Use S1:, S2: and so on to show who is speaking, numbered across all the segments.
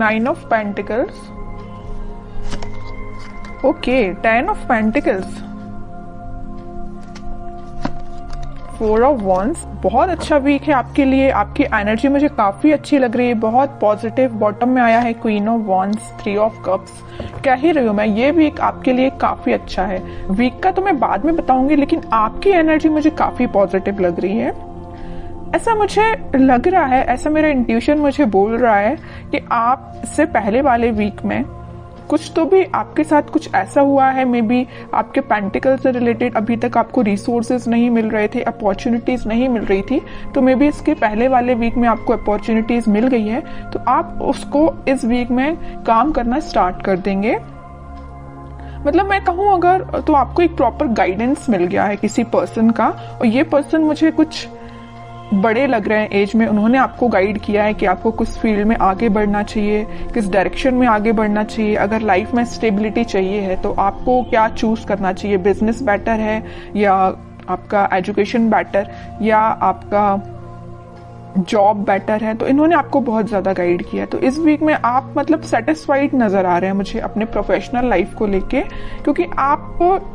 S1: 9 of pentacles, okay 10 of pentacles, 4 of wands. बहुत अच्छा week है आपके लिए, आपकी एनर्जी मुझे काफी अच्छी लग रही है, बहुत पॉजिटिव। बॉटम में आया है queen of wands, 3 of cups. कह ही रही हूँ मैं, ये वीक आपके लिए काफी अच्छा है। वीक का तो मैं बाद में बताऊंगी, लेकिन आपकी एनर्जी मुझे काफी पॉजिटिव लग रही है। ऐसा मुझे लग रहा है, ऐसा मेरा इंट्यूशन मुझे बोल रहा है कि आप इससे पहले वाले वीक में कुछ तो भी आपके साथ कुछ ऐसा हुआ है, मे बी आपके पेंटिकल से रिलेटेड अभी तक आपको रिसोर्सेज नहीं मिल रहे थे, अपॉर्चुनिटीज नहीं मिल रही थी, तो मे बी इसके पहले वाले वीक में आपको अपॉर्चुनिटीज मिल गई है, तो आप उसको इस वीक में काम करना स्टार्ट कर देंगे। मतलब मैं कहूँ अगर, तो आपको एक प्रॉपर गाइडेंस मिल गया है किसी पर्सन का, और ये पर्सन मुझे कुछ बड़े लग रहे हैं एज में। उन्होंने आपको गाइड किया है कि आपको किस फील्ड में आगे बढ़ना चाहिए, किस डायरेक्शन में आगे बढ़ना चाहिए। अगर लाइफ में स्टेबिलिटी चाहिए है तो आपको क्या चूज करना चाहिए, बिजनेस बेटर है या आपका एजुकेशन बेटर या आपका जॉब बेटर है। तो इन्होंने आपको बहुत ज्यादा गाइड किया है। तो इस वीक में आप मतलब सेटिस्फाइड नजर आ रहे हैं मुझे अपने प्रोफेशनल लाइफ को लेके, क्योंकि आप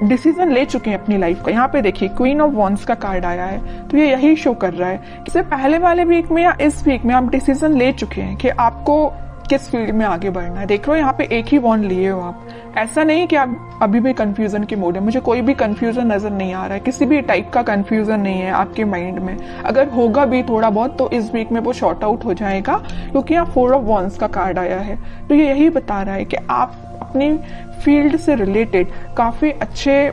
S1: डिसीजन ले चुके हैं अपनी लाइफ का। यहाँ पे देखिए क्वीन ऑफ वॉन्ड्स का कार्ड आया है, तो ये यही शो कर रहा है। इससे पहले वाले वीक में या इस वीक में आप डिसीजन ले चुके हैं कि आपको किस फील्ड में आगे बढ़ना है। देख लो यहाँ पे एक ही वॉन्ड लिए हो आप। ऐसा नहीं कि आप अभी भी कंफ्यूजन के मोड है। मुझे कोई भी कंफ्यूजन नजर नहीं आ रहा है, किसी भी टाइप का कंफ्यूजन नहीं है आपके माइंड में। अगर होगा भी थोड़ा बहुत तो इस वीक में वो शॉर्ट आउट हो जाएगा, क्योंकि यहाँ 4 ऑफ वॉन्ड्स का कार्ड आया है। तो ये यही बता रहा है कि आप अपनी फील्ड से रिलेटेड काफी अच्छे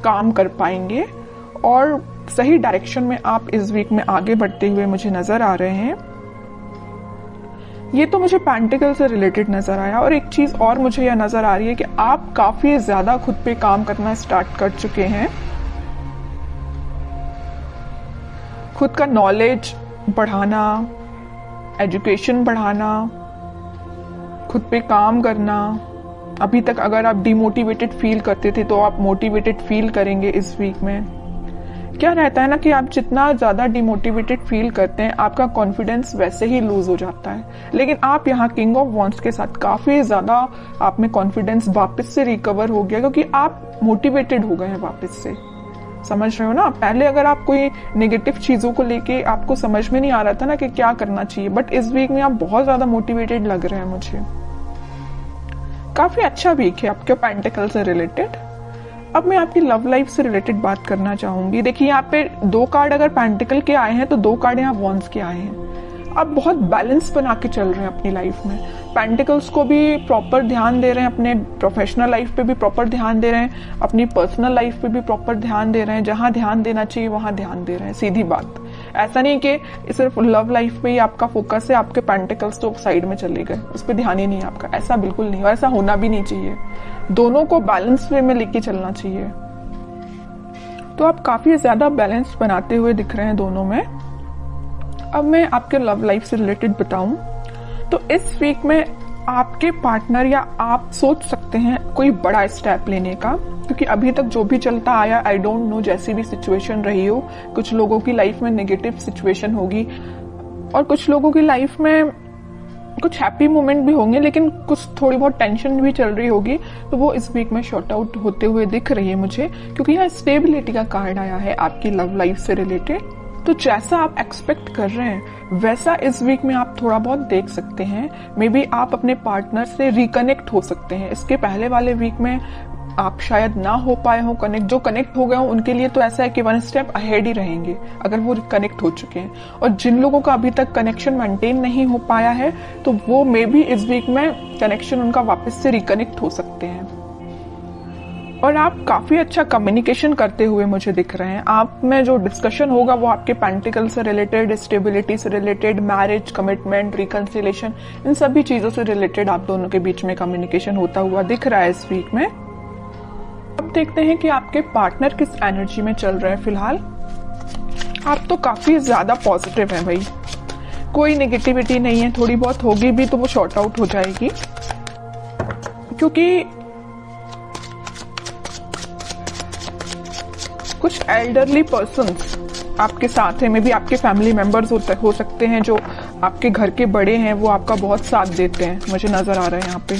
S1: काम कर पाएंगे और सही डायरेक्शन में आप इस वीक में आगे बढ़ते हुए मुझे नजर आ रहे हैं। ये तो मुझे पेंटिकल से रिलेटेड नजर आया। और एक चीज और मुझे यह नजर आ रही है कि आप काफी ज्यादा खुद पे काम करना स्टार्ट कर चुके हैं। खुद का नॉलेज बढ़ाना, एजुकेशन बढ़ाना, खुद पे काम करना। अभी तक अगर आप डिमोटिवेटेड फील करते थे तो आप मोटिवेटेड फील करेंगे इस वीक में। क्या रहता है ना कि आप जितना ज्यादा डिमोटिवेटेड फील करते हैं आपका कॉन्फिडेंस वैसे ही लूज हो जाता है। लेकिन आप यहाँ किंग ऑफ वॉन्ड्स के साथ काफी ज्यादा आप में कॉन्फिडेंस वापस से रिकवर हो गया, क्योंकि आप मोटिवेटेड हो गए हैं वापस से। समझ रहे हो ना? पहले अगर आप कोई नेगेटिव चीजों को लेके आपको समझ में नहीं आ रहा था ना कि क्या करना चाहिए, बट इस वीक में आप बहुत ज्यादा मोटिवेटेड लग रहे हैं मुझे। काफी अच्छा वीक है आपके पेंटिकल से रिलेटेड। अब मैं आपकी लव लाइफ से रिलेटेड बात करना चाहूंगी। देखिए यहाँ पे 2 कार्ड अगर पेंटिकल के आए हैं तो 2 कार्ड यहाँ वॉन्ड्स के आए हैं। आप बहुत बैलेंस बना के चल रहे हैं अपनी लाइफ में। पेंटिकल्स को भी प्रॉपर ध्यान दे रहे हैं, अपने प्रोफेशनल लाइफ पे भी प्रॉपर ध्यान दे रहे हैं, अपनी पर्सनल लाइफ पे भी प्रॉपर ध्यान दे रहे हैं। जहां ध्यान देना चाहिए वहां ध्यान दे रहे हैं। सीधी बात, ऐसा नहीं कि सिर्फ लव लाइफ पे ही आपका फोकस है, आपके पेंटिकल्स तो साइड में चले गए, उस पर ध्यान ही नहीं है आपका। ऐसा बिल्कुल नहीं, और ऐसा होना भी नहीं चाहिए। दोनों को बैलेंस वे में लेके चलना चाहिए। तो आप काफी ज्यादा बैलेंस बनाते हुए दिख रहे हैं दोनों में। अब मैं आपके लव लाइफ से रिलेटेड बताऊं तो इस वीक में आपके पार्टनर या आप सोच सकते हैं कोई बड़ा स्टेप लेने का, क्योंकि अभी तक जो भी चलता आया, आई डोंट नो, जैसी भी सिचुएशन रही हो, कुछ लोगों की लाइफ में नेगेटिव सिचुएशन होगी और कुछ लोगों की लाइफ में कुछ हैप्पी मोमेंट भी होंगे, लेकिन कुछ थोड़ी बहुत टेंशन भी चल रही होगी। तो वो इस वीक में शॉर्ट आउट होते हुए दिख रही है मुझे, क्योंकि यहाँ स्टेबिलिटी का कार्ड आया है आपकी लव लाइफ से रिलेटेड। तो जैसा आप एक्सपेक्ट कर रहे हैं वैसा इस वीक में आप थोड़ा बहुत देख सकते हैं। मे बी आप अपने पार्टनर से रिकनेक्ट हो सकते हैं। इसके पहले वाले वीक में आप शायद ना हो पाए हो कनेक्ट। जो कनेक्ट हो गए हो उनके लिए तो ऐसा है कि 1 स्टेप अहेड ही रहेंगे अगर वो कनेक्ट हो चुके हैं। और जिन लोगों का अभी तक कनेक्शन मेंटेन नहीं हो पाया है तो वो मे बी इस वीक में कनेक्शन उनका वापस से रिकनेक्ट हो सकते हैं। और आप काफी अच्छा कम्युनिकेशन करते हुए मुझे दिख रहे हैं। आप में जो डिस्कशन होगा वो आपके पेंटिकल से रिलेटेड, स्टेबिलिटी से रिलेटेड, मैरिज, कमिटमेंट, रिकंसिलेशन, इन सभी चीजों से रिलेटेड आप दोनों के बीच में कम्युनिकेशन होता हुआ दिख रहा है इस वीक में। अब देखते हैं कि आपके पार्टनर किस एनर्जी में चल रहे हैं फिलहाल। आप तो काफी ज्यादा पॉजिटिव हैं भाई, कोई नेगेटिविटी नहीं है। थोड़ी बहुत होगी भी तो वो शॉर्ट आउट हो जाएगी, क्योंकि कुछ एल्डरली पर्सन्स आपके साथ हैं। मे बी आपके फैमिली मेंबर्स हो सकते हैं जो आपके घर के बड़े हैं वो आपका बहुत साथ देते हैं, मुझे नजर आ रहा है यहाँ पे।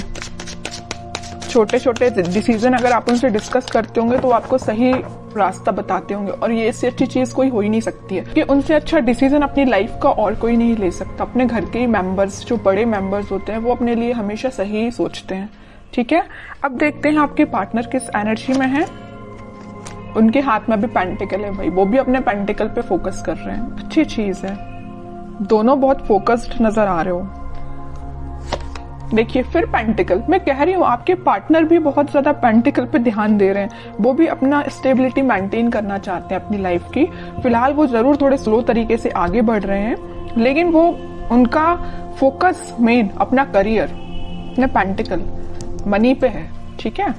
S1: छोटे छोटे डिसीजन अगर आप उनसे डिस्कस करते होंगे तो वो आपको सही रास्ता बताते होंगे, और ये इससे अच्छी चीज कोई हो ही नहीं सकती है कि उनसे अच्छा डिसीजन अपनी लाइफ का और कोई नहीं ले सकता। अपने घर के ही मेंबर्स, जो बड़े मेंबर्स होते हैं, वो अपने लिए हमेशा सही ही सोचते हैं। ठीक है, अब देखते हैं आपके पार्टनर किस एनर्जी में है। उनके हाथ में भी पेंटिकल है भाई, वो भी अपने पेंटिकल पे फोकस कर रहे हैं, अच्छी चीज है। दोनों बहुत फोकस्ड नजर आ रहे हो। देखिए फिर पेंटिकल, मैं कह रही हूँ आपके पार्टनर भी बहुत ज्यादा पेंटिकल पे ध्यान दे रहे हैं। वो भी अपना स्टेबिलिटी मेंटेन करना चाहते हैं अपनी लाइफ की। फिलहाल वो जरूर थोड़े स्लो तरीके से आगे बढ़ रहे हैं, लेकिन वो उनका फोकस मेन अपना करियर, अपने पेंटिकल मनी पे है। ठीक है,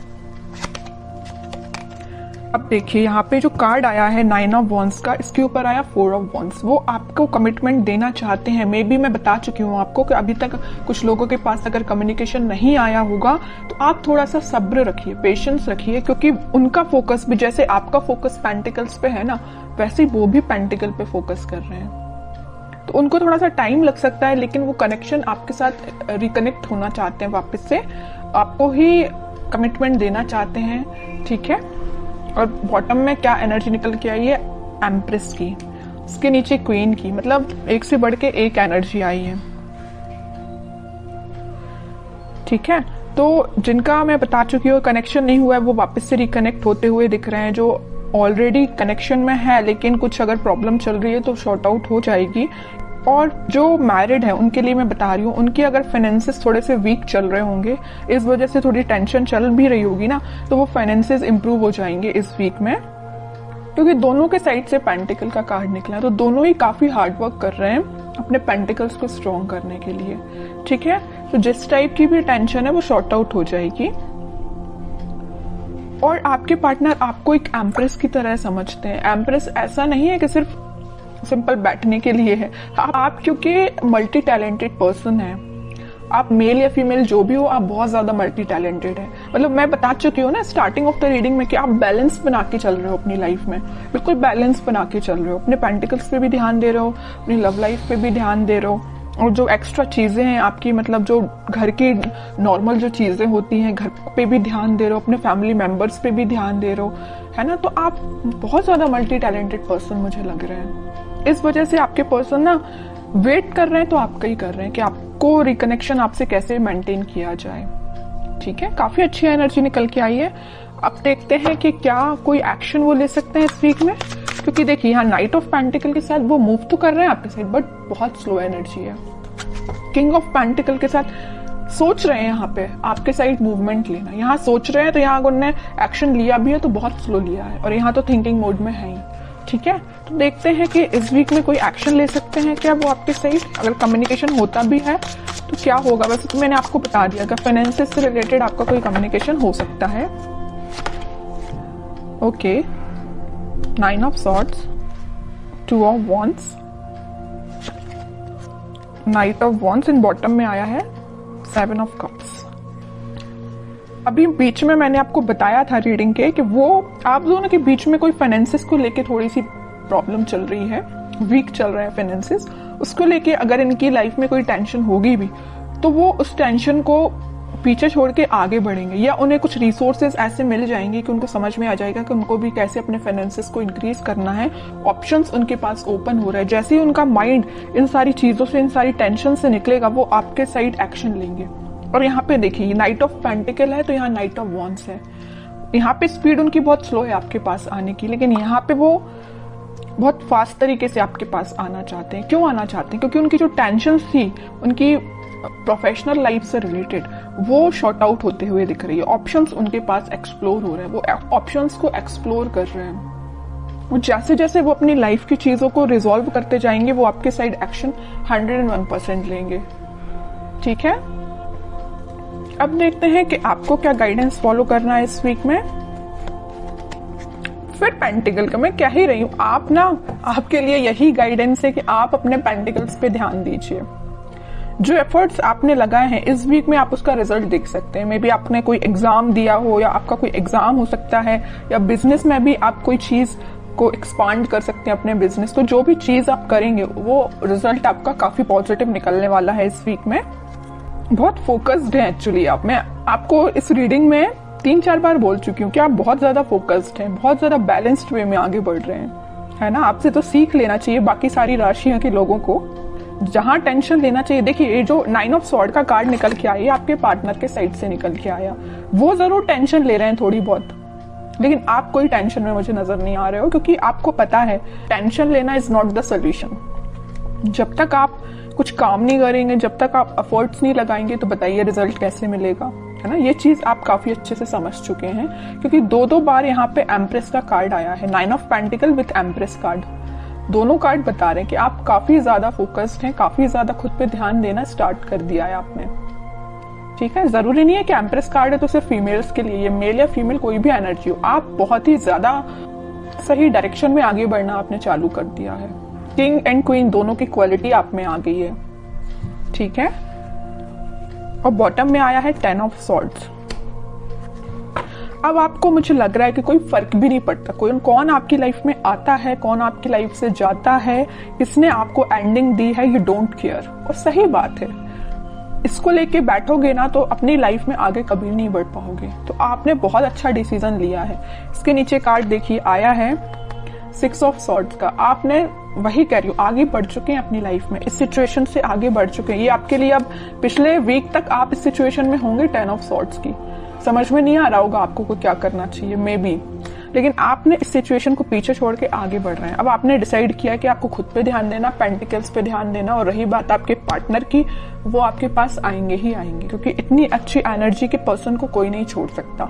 S1: अब देखिए यहाँ पे जो कार्ड आया है 9 ऑफ वॉन्ड्स का, इसके ऊपर आया 4 ऑफ वॉन्ड्स। वो आपको कमिटमेंट देना चाहते हैं। मे बी मैं बता चुकी हूँ आपको कि अभी तक कुछ लोगों के पास अगर कम्युनिकेशन नहीं आया होगा तो आप थोड़ा सा सब्र रखिए, पेशेंस रखिए, क्योंकि उनका फोकस भी जैसे आपका फोकस पेंटिकल्स पे है ना, वैसे ही वो भी पेंटिकल पे फोकस कर रहे हैं। तो उनको थोड़ा सा टाइम लग सकता है, लेकिन वो कनेक्शन आपके साथ रिकनेक्ट होना चाहते हैं वापस से, आपको ही कमिटमेंट देना चाहते हैं। ठीक है, और बॉटम में क्या एनर्जी निकल के आई है, एम्प्रेस की, उसके नीचे क्वीन की, मतलब एक से बढ़ के एक एनर्जी आई है। ठीक है, तो जिनका मैं बता चुकी हूँ कनेक्शन नहीं हुआ है वो वापस से रिकनेक्ट होते हुए दिख रहे हैं। जो ऑलरेडी कनेक्शन में है लेकिन कुछ अगर प्रॉब्लम चल रही है तो शॉर्ट आउट हो जाएगी। और जो मैरिड है उनके लिए मैं बता रही हूँ, उनकी अगर फाइनेंसेस थोड़े से वीक चल रहे होंगे, इस वजह से थोड़ी टेंशन चल भी रही होगी ना, तो वो फाइनेंसेस इंप्रूव हो जाएंगे इस वीक में, क्योंकि दोनों के साइड से पेंटिकल का कार्ड निकला है। तो दोनों ही काफी हार्ड वर्क कर रहे हैं अपने पेंटिकल्स को स्ट्रॉन्ग करने के लिए। ठीक है, तो जिस टाइप की भी टेंशन है वो शॉर्ट आउट हो जाएगी। और आपके पार्टनर आपको एक एम्प्रेस की तरह समझते हैं। एम्प्रेस ऐसा नहीं है कि सिर्फ सिंपल बैठने के लिए है। आप क्योंकि मल्टी टैलेंटेड पर्सन है, आप मेल या फीमेल जो भी हो, आप बहुत ज्यादा मल्टी टैलेंटेड है। मतलब मैं बता चुकी हूँ ना स्टार्टिंग ऑफ द रीडिंग में कि आप बैलेंस बना के चल रहे हो अपनी लाइफ में, बिल्कुल बैलेंस बना के चल रहे हो। अपने पेंटिकल्स पे भी ध्यान दे रहे हो, अपनी लव लाइफ पे भी ध्यान दे रहे हो, और जो एक्स्ट्रा चीजें हैं आपकी, मतलब जो घर की नॉर्मल जो चीजें होती हैं, घर पे भी ध्यान दे रहे हो, अपने फैमिली मेंबर्स पे भी ध्यान दे रहे हो, है ना। तो आप बहुत ज्यादा मल्टी टैलेंटेड पर्सन मुझे लग रहे हैं। इस वजह से आपके पर्सन ना वेट कर रहे हैं, तो आपका ही कर रहे हैं कि आपको रिकनेक्शन आपसे कैसे मेंटेन किया जाए। ठीक है, काफी अच्छी एनर्जी निकल के आई है। अब देखते हैं कि क्या कोई एक्शन वो ले सकते हैं इस वीक में, क्योंकि देखिए यहाँ नाइट ऑफ पेंटिकल के साथ वो मूव तो कर रहे हैं आपके साइड, बट बहुत स्लो एनर्जी है। किंग ऑफ पेंटिकल के साथ सोच रहे हैं यहाँ पे आपके साइड मूवमेंट लेना, यहाँ सोच रहे हैं, तो यहाँ उन्होंने एक्शन लिया भी है तो बहुत स्लो लिया है, और यहाँ तो थिंकिंग मोड में है ही। ठीक है, तो देखते हैं कि इस वीक में कोई एक्शन ले सकते हैं क्या वो आपके साइड। अगर कम्युनिकेशन होता भी है तो क्या होगा। वैसे तो मैंने आपको बता दिया कि फाइनेंसेस से रिलेटेड आपका कोई कम्युनिकेशन हो सकता है। Okay, 9 of swords, 2 of wands, night of wands, in bottom में आया है 7 ऑफ कप्स। अभी बीच में मैंने आपको बताया था रीडिंग के कि वो आप दोनों के बीच में कोई फाइनेंसेस को लेके थोड़ी सी प्रॉब्लम चल रही है, वीक चल रहा है फाइनेंसेस। उसको लेके अगर इनकी लाइफ में कोई टेंशन होगी भी तो वो उस टेंशन को पीछे छोड़ के आगे बढ़ेंगे, या उन्हें कुछ रिसोर्सेज ऐसे मिल जाएंगे कि उनको समझ में आ जाएगा कि उनको भी कैसे अपने फाइनेंसेस को इंक्रीज करना है। ऑप्शंस उनके पास ओपन हो रहा है। जैसे ही उनका माइंड इन सारी चीजों से, इन सारी टेंशन से निकलेगा, वो आपके साइड एक्शन लेंगे। और यहाँ पे देखिए नाइट ऑफ पेंटिकल है तो यहाँ नाइट ऑफ वॉन्ड्स है। यहाँ पे स्पीड उनकी बहुत स्लो है आपके पास आने की, लेकिन यहाँ पे वो बहुत फास्ट तरीके से आपके पास आना चाहते हैं। क्यों आना चाहते हैं? क्योंकि उनकी जो टेंशन थी उनकी प्रोफेशनल लाइफ से रिलेटेड, वो शॉर्ट आउट होते हुए दिख रही है। ऑप्शंस उनके पास एक्सप्लोर हो रहे हैं, वो ऑप्शंस को एक्सप्लोर कर रहे हैं। वो जैसे जैसे वो अपनी लाइफ की चीजों को रिजॉल्व करते जाएंगे, वो आपके साइड एक्शन 101% लेंगे। ठीक है, अब देखते हैं कि आपको क्या गाइडेंस फॉलो करना है इस वीक में। फिर पेंटिकल का मैं कह ही रही हूं, आप ना, आपके लिए यही गाइडेंस है कि आप अपने पेंटिकल्स पे ध्यान दीजिए। जो एफर्ट्स आपने लगाए हैं इस वीक में आप उसका रिजल्ट देख सकते हैं। मे बी आपने कोई एग्जाम दिया हो, या आपका कोई एग्जाम हो सकता है, या बिजनेस में भी आप कोई चीज को एक्सपांड कर सकते हैं अपने बिजनेस। तो जो भी चीज आप करेंगे वो रिजल्ट आपका काफी पॉजिटिव निकलने वाला है इस वीक में। बहुत फोकस्ड है एक्चुअली आप। मैं आपको इस रीडिंग में 3-4 बार बोल चुकी हूँ कि आप बहुत ज्यादा फोकस्ड हैं, बहुत ज्यादा बैलेंस्ड वे में आगे बढ़ रहे हैं, है ना। आपसे तो सीख लेना चाहिए बाकी सारी राशियों के लोगों को, जहां टेंशन लेना चाहिए। देखिए ये जो 9 ऑफ स्वॉर्ड का कार्ड निकल के आया, आपके पार्टनर के साइड से निकल के आया, वो जरूर टेंशन ले रहे हैं थोड़ी बहुत, लेकिन आप कोई टेंशन में मुझे नजर नहीं आ रहे हो, क्योंकि आपको पता है टेंशन लेना इज नॉट द सोल्यूशन। जब तक आप कुछ काम नहीं करेंगे, जब तक आप एफर्ट्स नहीं लगाएंगे, तो बताइए रिजल्ट कैसे मिलेगा, है ना। ये चीज आप काफी अच्छे से समझ चुके हैं, क्योंकि 2-2 बार यहाँ पे एम्प्रेस का कार्ड आया है, 9 of pentacle with empress card. दोनों कार्ड बता रहे हैं कि आप काफी ज्यादा फोकस्ड हैं, काफी ज्यादा खुद पे ध्यान देना स्टार्ट कर दिया है आपने, ठीक है। जरूरी नहीं है कि एम्प्रेस कार्ड है तो सिर्फ फीमेल्स के लिए, ये मेल या फीमेल कोई भी एनर्जी हो, आप बहुत ही ज्यादा सही डायरेक्शन में आगे बढ़ना आपने चालू कर दिया है। किंग एंड क्वीन दोनों की क्वालिटी आप में आ गई है, ठीक है। और बॉटम में आया है 10 ऑफ स्वॉर्ड्स। अब आपको मुझे लग रहा है कि कोई फर्क भी नहीं पड़ता कौन आपकी लाइफ में आता है, कौन आपकी लाइफ से जाता है, किसने आपको एंडिंग दी है, यू डोंट केयर। और सही बात है, इसको लेके बैठोगे ना तो अपनी लाइफ में आगे कभी नहीं बढ़ पाओगे। तो आपने बहुत अच्छा डिसीजन लिया है। इसके नीचे कार्ड देखिए आया है 6 ऑफ स्वॉर्ड्स का। आपने, वही कह रही हूँ, आगे बढ़ चुके हैं अपनी लाइफ में, इस सिचुएशन से आगे बढ़ चुके हैं। ये आपके लिए अब पिछले वीक तक आप इस सिचुएशन में होंगे 10 ऑफ स्वॉर्ड्स की, समझ में नहीं आ रहा होगा आपको को क्या करना चाहिए मे बी, लेकिन आपने इस सिचुएशन को पीछे छोड़ के आगे बढ़ रहे हैं। अब आपने डिसाइड किया कि आपको खुद पे ध्यान देना, पेंटिकल्स पे ध्यान देना, और रही बात आपके पार्टनर की, वो आपके पास आएंगे ही आएंगे, क्योंकि इतनी अच्छी एनर्जी के पर्सन को कोई नहीं छोड़ सकता।